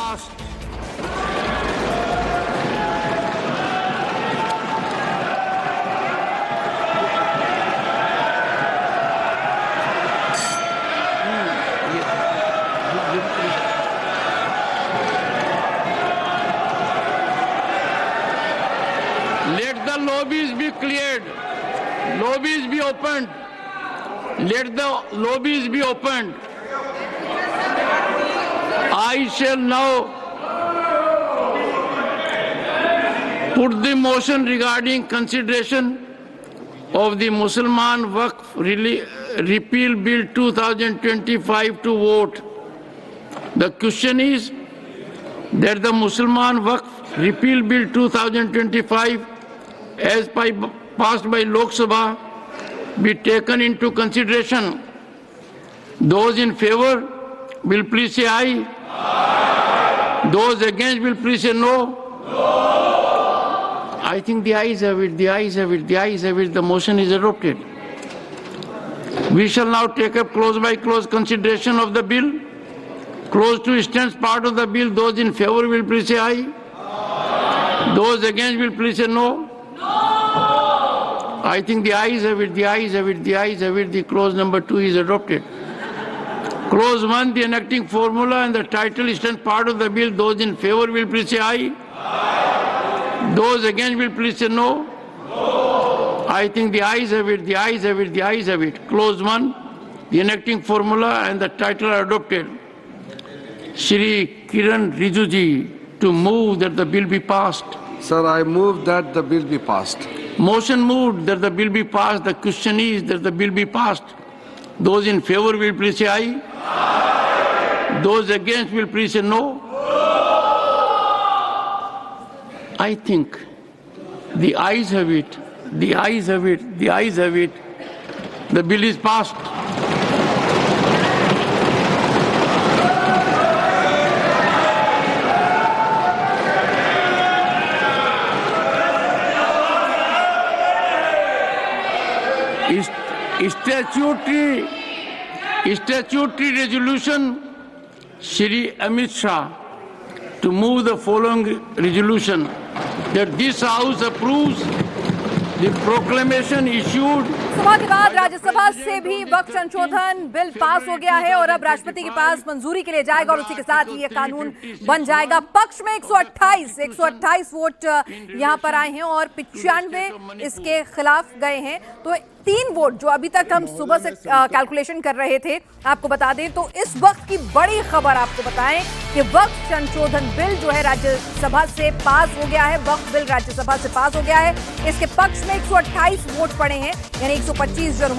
passed. Let the lobbies be cleared. Lobbies be opened. Let the lobbies be opened. I shall now put the motion regarding consideration of the Mussalman Waqf Repeal Bill 2025 to vote. The question is that the Mussalman Waqf Repeal Bill 2025 as passed by Lok Sabha be taken into consideration. Those in favor will please say aye. Aye. Those against will please say no. No. I think the ayes have it, the ayes have it, the ayes have it. The motion is adopted. We shall now take up clause by clause consideration of the bill. Clause 2 stands part of the bill. Those in favor will please say aye. Aye. Those against will please say no. I think the ayes have it, the ayes have it, the ayes have it. The clause number 2 is adopted. Clause 1, the enacting formula and the title stand part of the bill. Those in favor will please say aye. Aye. Those against will please say no. No. I think the ayes have it, the ayes have it, the ayes have it. Clause 1, the enacting formula and the title are adopted. Shri Kiran Rijuji to move that the bill be passed. Sir, I move that the bill be passed. Motion moved that the bill be passed. The question is that the bill be passed. Those in favor will please say aye. Aye. Those against will please say no. No. I think the ayes have it, the ayes have it, the ayes have it. The bill is passed. Statutory resolution, Shri Amit Shah, to move the following resolution, that this House approves the proclamation issued. सभा के बाद राज्यसभा से भी वक्त संशोधन bill pass हो गया है और अब राष्ट्रपति के पास मंजूरी के लिए जाएगा और उसी के साथ ही ये कानून बन जाएगा। पक्ष में 128 वोट यहाँ पर आए हैं और 95 इसके खिलाफ गए हैं। तो 3 वोट जो अभी तक हम सुबह से कैलकुलेशन कर रहे थे आपको बता दें, तो इस वक्त की बड़ी खबर आपको बताएं कि वक्त संशोधन बिल जो है राज्यसभा से पास हो गया है। वक्त बिल राज्यसभा से पास हो गया है। इसके पक्ष में 128 वोट पड़े हैं, यानी 125 जुर्माना